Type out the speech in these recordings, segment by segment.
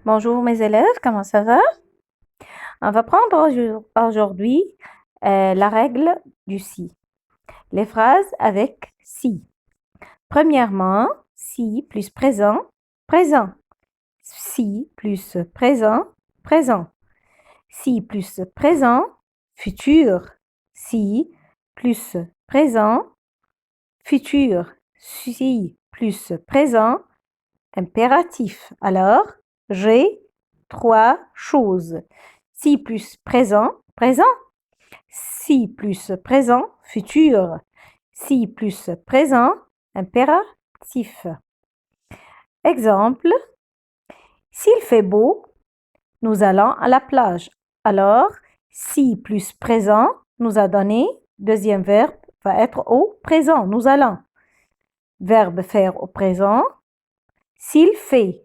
Bonjour mes élèves, comment ça va? On va prendre aujourd'hui la règle du si. Les phrases avec si. Premièrement, si plus présent, présent. Si plus présent, présent. Si plus présent, futur. Si plus présent, futur. Si plus présent, impératif. Alors, j'ai trois choses. Si plus présent, présent. Si plus présent, futur. Si plus présent, impératif. Exemple, s'il fait beau, nous allons à la plage. Alors, si plus présent nous a donné, deuxième verbe va être au présent, nous allons. Verbe faire au présent. S'il fait,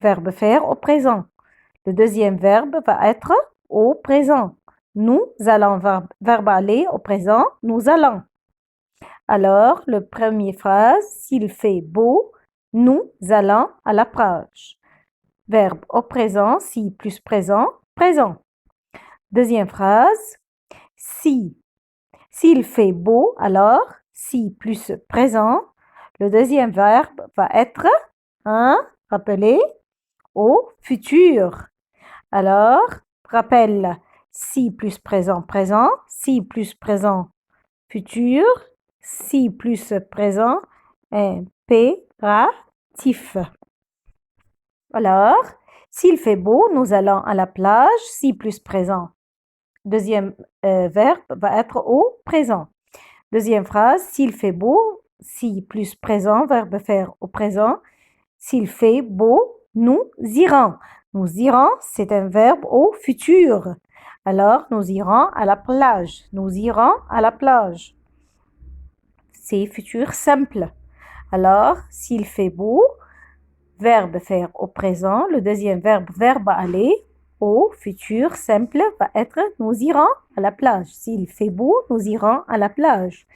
verbe faire au présent. Le deuxième verbe va être au présent. Nous allons, verbe aller au présent, nous allons. Alors, le premier phrase, s'il fait beau, nous allons à la plage. Verbe au présent, si plus présent, présent. Deuxième phrase, si. S'il fait beau, alors, si plus présent, le deuxième verbe va être, rappelez, au futur. Alors, rappelle, si plus présent, présent, si plus présent, futur, si plus présent, impératif. Alors, s'il fait beau, nous allons à la plage, si plus présent. Deuxième verbe va être au présent. Deuxième phrase, s'il fait beau, si plus présent, verbe faire au présent. S'il fait beau, nous irons. Nous irons, c'est un verbe au futur. Alors, nous irons à la plage. Nous irons à la plage. C'est futur simple. Alors, s'il fait beau, verbe faire au présent. Le deuxième verbe, verbe aller, au futur simple va être nous irons à la plage. S'il fait beau, nous irons à la plage.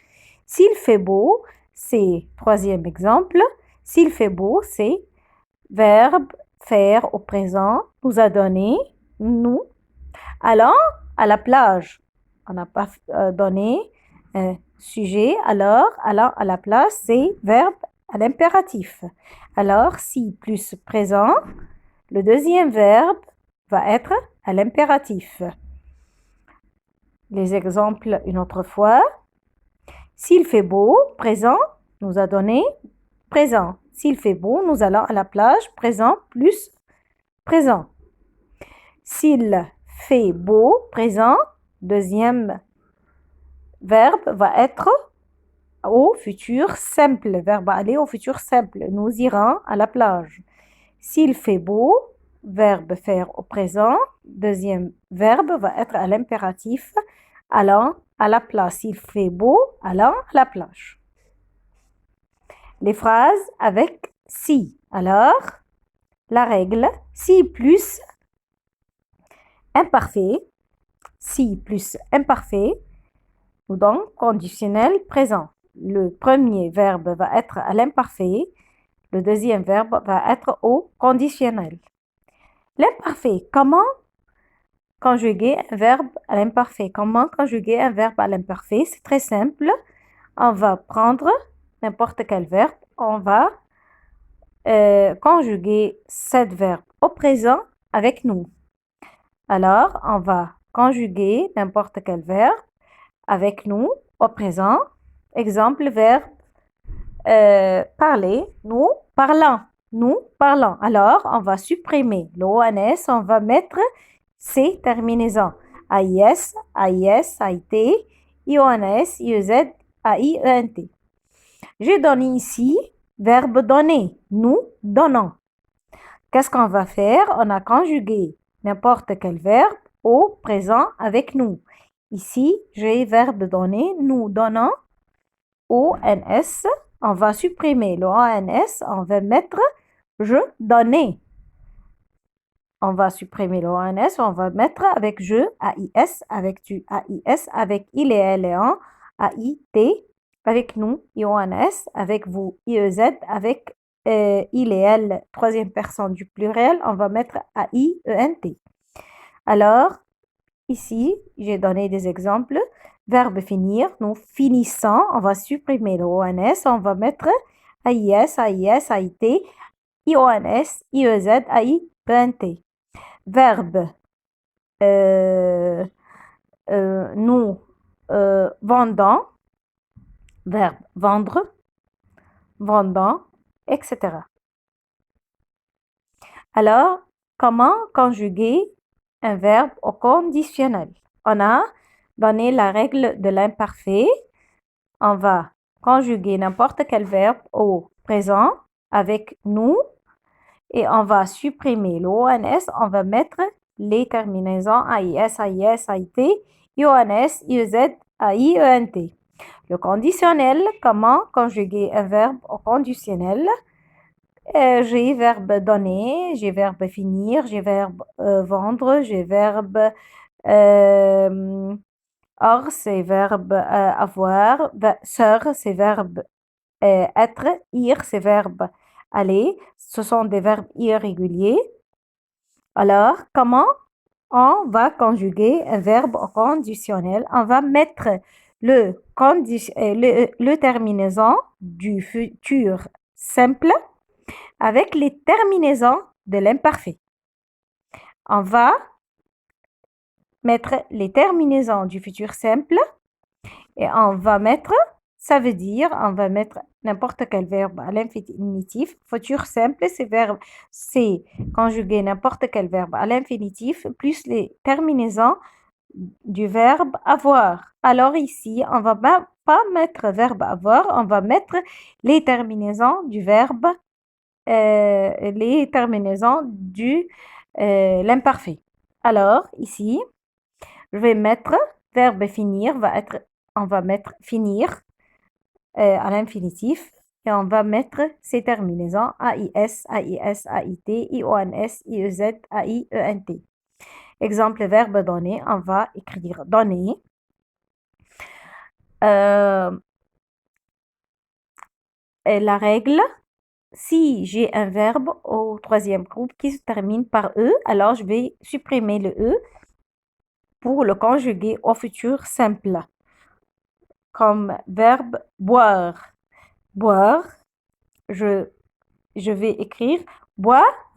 S'il fait beau, c'est troisième exemple. S'il fait beau, c'est verbe faire au présent nous a donné, nous allons à la plage. On n'a pas donné un sujet, alors allons à la plage, c'est verbe à l'impératif. Alors, si plus présent, le deuxième verbe va être à l'impératif. Les exemples une autre fois. S'il fait beau, présent, nous a donné présent. S'il fait beau, nous allons à la plage, présent plus présent. S'il fait beau, présent, deuxième verbe va être au futur simple. Verbe aller au futur simple. Nous irons à la plage. S'il fait beau, verbe faire au présent, deuxième verbe va être à l'impératif, allant à la plage. S'il fait beau, allant à la plage. Les phrases avec si. Alors, la règle, si plus imparfait, si plus imparfait, ou donc conditionnel présent. Le premier verbe va être à l'imparfait, le deuxième verbe va être au conditionnel. L'imparfait, comment conjuguer un verbe à l'imparfait? Comment conjuguer un verbe à l'imparfait? C'est très simple. On va prendre n'importe quel verbe, on va conjuguer cet verbe au présent avec nous. Alors, on va conjuguer n'importe quel verbe avec nous au présent. Exemple, verbe parler, nous parlons. Nous parlons. Alors, on va supprimer le ONS, on va mettre ces terminaisons. AIS, AIS, AIT, IONS, IEZ, AIENT. J'ai donné ici verbe donner. Nous donnons. Qu'est-ce qu'on va faire? On a conjugué n'importe quel verbe au présent avec nous. Ici, j'ai verbe donner. Nous donnons. ONS. On va supprimer le ONS. On va mettre je donnais. On va supprimer le ONS. On va mettre avec je, AIS, avec tu, AIS, avec il et elle et on, AIT, avec nous, IONS, avec vous, IEZ, avec il et elle, troisième personne du pluriel, on va mettre A-I-E-N-T. Alors, ici, j'ai donné des exemples. Verbe finir, nous finissons, on va supprimer le ONS, on va mettre AIS, AIS, AIT, IONS, IEZ, AIENT. Verbe, nous vendons, verbe vendre, vendant, etc. Alors, comment conjuguer un verbe au conditionnel? On a donné la règle de l'imparfait. On va conjuguer n'importe quel verbe au présent avec nous et on va supprimer l'ONS. On va mettre les terminaisons AIS, AIS, AIT, IONS, IEZ, AIENT. Le conditionnel, comment conjuguer un verbe au conditionnel? J'ai verbe donner, j'ai verbe finir, j'ai verbe vendre, j'ai verbe or, c'est verbe avoir, sœur, c'est verbe être, ir, c'est verbe aller. Ce sont des verbes irréguliers. Alors, comment on va conjuguer un verbe au conditionnel? On va mettre le terminaison du futur simple avec les terminaisons de l'imparfait. On va mettre les terminaisons du futur simple et on va mettre, ça veut dire, on va mettre n'importe quel verbe à l'infinitif. Futur simple, c'est conjuguer n'importe quel verbe à l'infinitif plus les terminaisons du verbe avoir. Alors ici, on va pas mettre verbe avoir, on va mettre les terminaisons du verbe les terminaisons du l'imparfait. Alors, ici, je vais mettre verbe finir, on va mettre finir à l'infinitif et on va mettre ces terminaisons AIS, AIS, AIT, IONS, IEZ, AIENT. Exemple verbe donner, on va écrire donner. Et la règle, si j'ai un verbe au troisième groupe qui se termine par E, alors je vais supprimer le E pour le conjuguer au futur simple. Comme verbe boire. Boire, je vais écrire boire,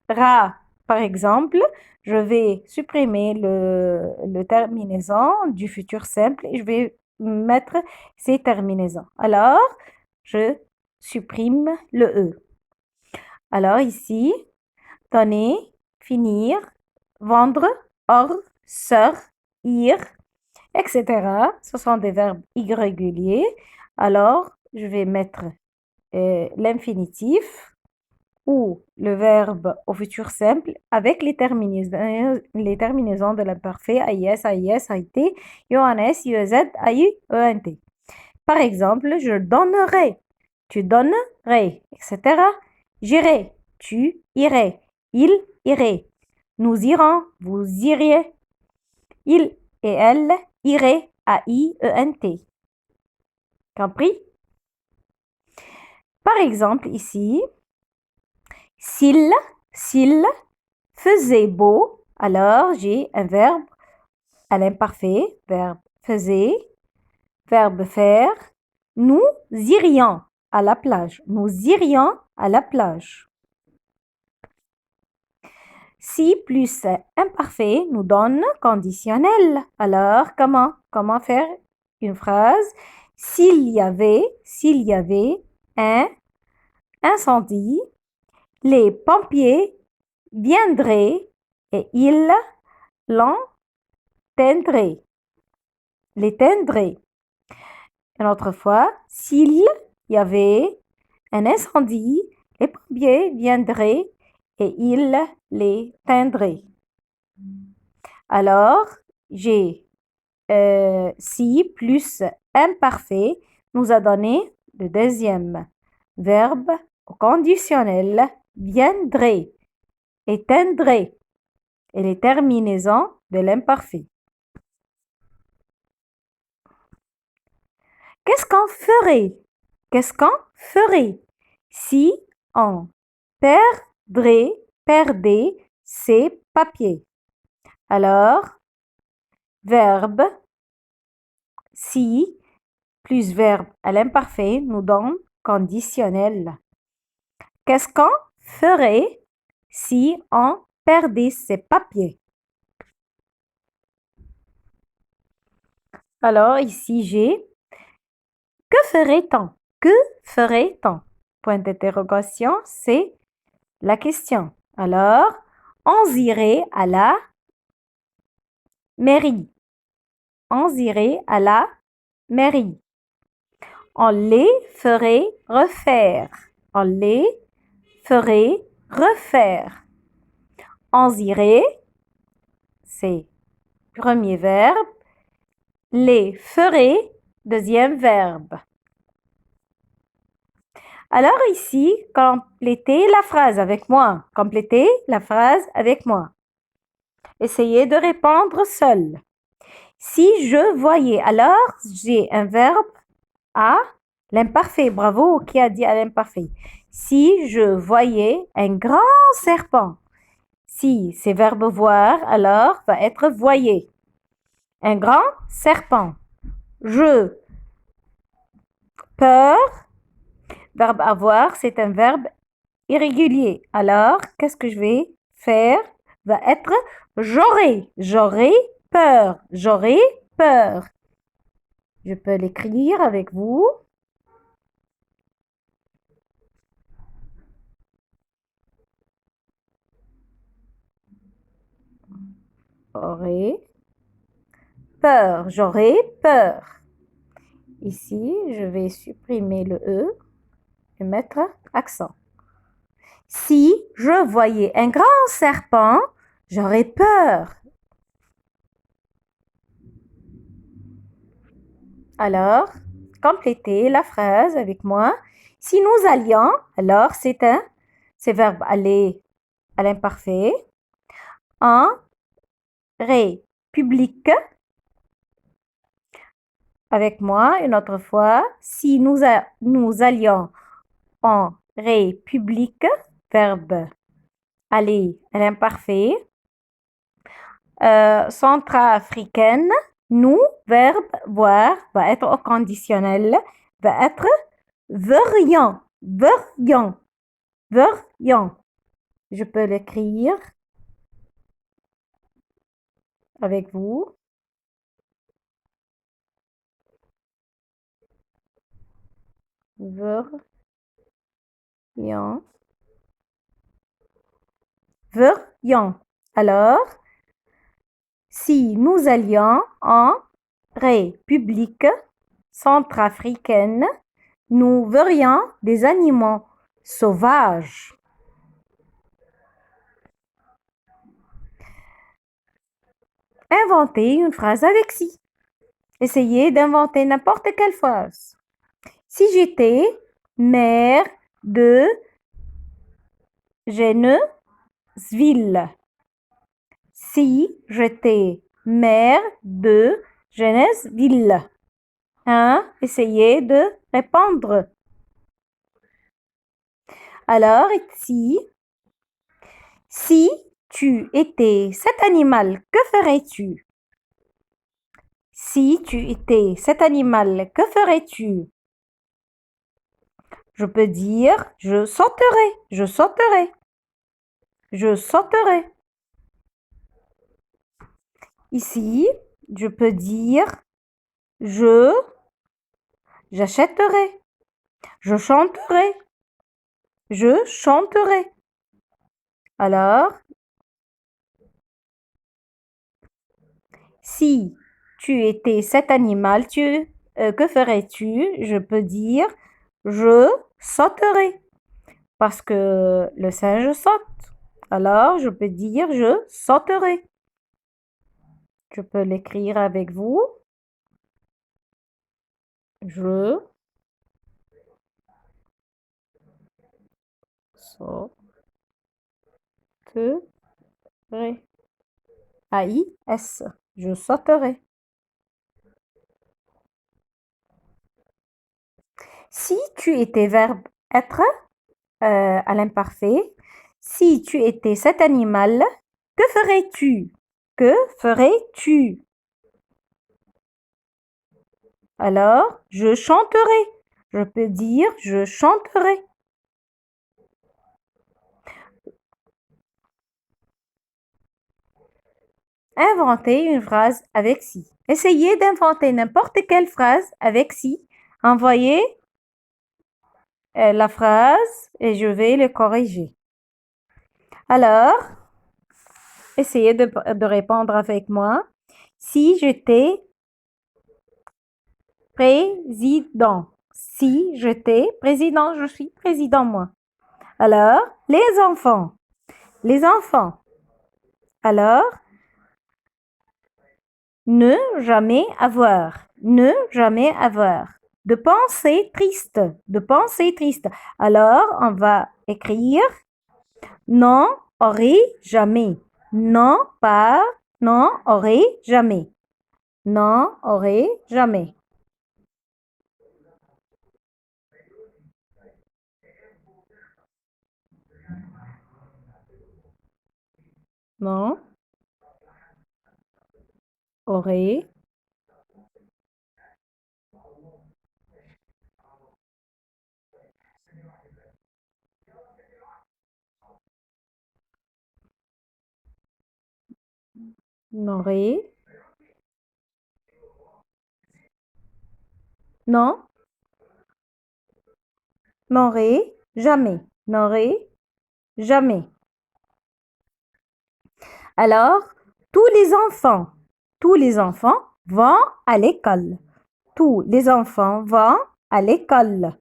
ra. Par exemple, je vais supprimer le terminaison du futur simple et je vais mettre ces terminaisons. Alors, je supprime le E. Alors ici, donner, finir, vendre, or, sœur, ir, etc. Ce sont des verbes irréguliers. Alors, je vais mettre l'infinitif ou le verbe au futur simple avec les terminaisons de l'imparfait AIS, AIS, AIT, IONS, IEZ, AIENT. Par exemple, je donnerai, tu donnerais, etc. J'irai, tu irais, il irait. Nous irons, vous iriez. Il et elle iraient, AIENT. Compris? Par exemple, ici, s'il faisait beau, alors j'ai un verbe à l'imparfait, verbe faisait, verbe faire. Nous irions à la plage. Nous irions à la plage. Si plus imparfait nous donne conditionnel. Alors, comment faire une phrase? S'il y avait un incendie, les pompiers viendraient et ils l'éteindraient. Une autre fois, s'il y avait un incendie, les pompiers viendraient et ils l'éteindraient. Alors, j'ai si plus imparfait nous a donné le deuxième verbe au conditionnel viendrait, éteindrait et les terminaisons de l'imparfait. Qu'est-ce qu'on ferait? Qu'est-ce qu'on ferait? Si on perdait ses papiers. Alors, verbe si plus verbe à l'imparfait nous donne conditionnel. Qu'est-ce qu'on ferait si on perdait ses papiers? Alors, ici, j'ai que ferait-on? Que ferait-on? Point d'interrogation, c'est la question. Alors, on irait à la mairie. On irait à la mairie. On les ferait refaire. On les ferait refaire. On irait, c'est premier verbe. Les ferait, deuxième verbe. Alors ici, complétez la phrase avec moi. Complétez la phrase avec moi. Essayez de répondre seul. Si je voyais, alors j'ai un verbe à l'imparfait. Bravo, qui a dit à l'imparfait? Si je voyais un grand serpent. Si c'est verbe voir, alors va être voyez. Un grand serpent. Je. Peur. Verbe avoir, c'est un verbe irrégulier. Alors, qu'est-ce que je vais faire? Va être j'aurais. J'aurais peur. J'aurais peur. Je peux l'écrire avec vous. Aurais peur. J'aurais peur. Ici, je vais supprimer le E et mettre accent. Si je voyais un grand serpent, j'aurais peur. Alors, complétez la phrase avec moi. Si nous allions, alors c'est verbe aller à l'imparfait. En république. Avec moi, une autre fois. Si nous allions en république, verbe aller à l'imparfait. Centrafricaine, nous, verbe voir, va être au conditionnel, va être verrions, verrions, verrions. Je peux l'écrire avec vous. Verrions. Verrions. Alors, si nous allions en République centrafricaine, nous verrions des animaux sauvages. Inventez une phrase avec si. Essayez d'inventer n'importe quelle phrase. Si j'étais maire de Genève-Ville. Si j'étais maire de Genève-Ville. Hein? Essayez de répondre. Alors, ici, si tu étais cet animal, que ferais-tu? Si tu étais cet animal, que ferais-tu? Je peux dire je sauterai, je sauterai, je sauterai. Ici, je peux dire j'achèterai, je chanterai, je chanterai. Alors, si tu étais cet animal, que ferais-tu? Je peux dire je sauterai parce que le singe saute. Alors, je peux dire je sauterai. Je peux l'écrire avec vous. Je sauterai. A-I-S. Je sauterai. Si tu étais verbe être, à l'imparfait. Si tu étais cet animal, que ferais-tu? Que ferais-tu? Alors, je chanterai. Je peux dire je chanterai. Inventer une phrase avec si. Essayez d'inventer n'importe quelle phrase avec si. Envoyez la phrase et je vais le corriger. Alors, essayez de répondre avec moi. Si j'étais président. Si j'étais président, je suis président moi. Alors, les enfants. Les enfants. Alors, ne jamais avoir. Ne jamais avoir. De pensée triste. De pensée triste. Alors, on va écrire non, aurait, jamais. Non, pas, non, aurait, jamais. Non, aurait, jamais. Non, aurait, n'aurait, non, n'aurait, jamais. N'aurait, jamais. Alors, tous les enfants vont à l'école. Tous les enfants vont à l'école.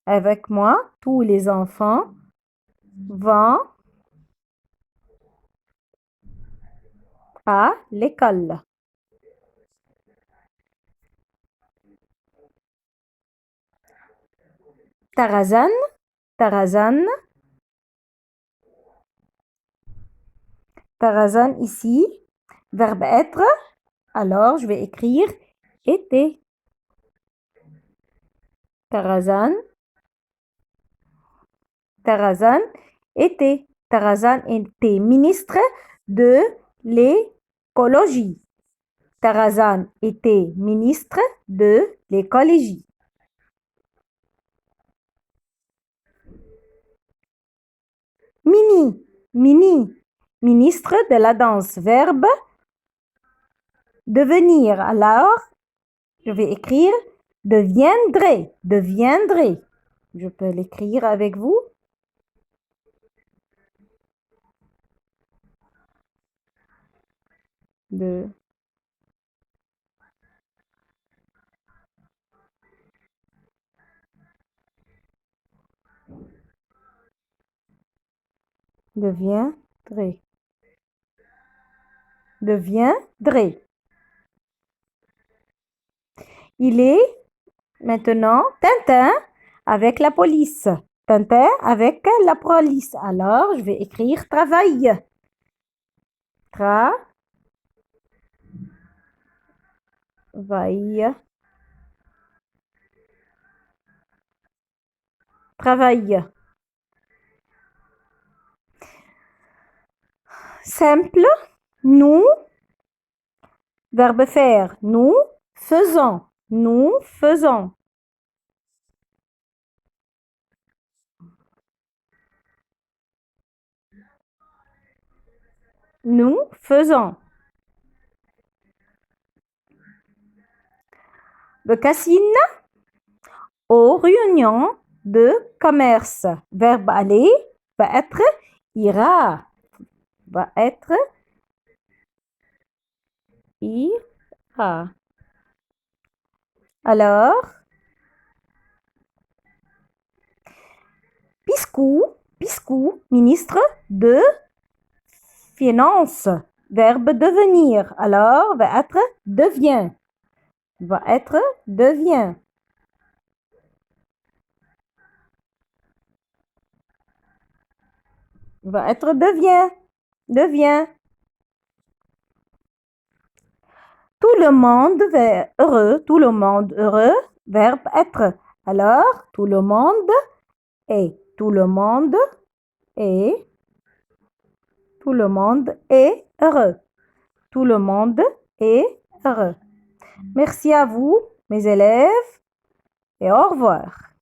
Avec moi, tous les enfants vont à l'école. Tarazan, Tarazan, Tarazan ici, verbe être. Alors, je vais écrire était. Tarazan, Tarazan était. Tarazan était ministre de l'écologie. Tarazan était ministre de l'écologie. Mini, Mini, ministre de la danse. Verbe devenir. Alors, je vais écrire deviendrai, deviendrai. Je peux l'écrire avec vous. De deviendrai. Deviendrai. Il est maintenant Tintin avec la police. Tintin avec la police. Alors, je vais écrire travail. Travail. Travail. Simple. Nous. Verbe faire. Nous faisons. Nous faisons. Nous faisons. Becassine aux réunions de commerce. Verbe aller va être ira. Va être ira. Alors, Piscou, ministre de Finances. Verbe devenir. Alors, va être devient. Va être devient. Va être devient. Devient. Tout le monde est heureux. Tout le monde heureux. Verbe être. Alors, tout le monde est Tout le monde est, tout le monde est heureux. Tout le monde est heureux. Merci à vous, mes élèves, et au revoir.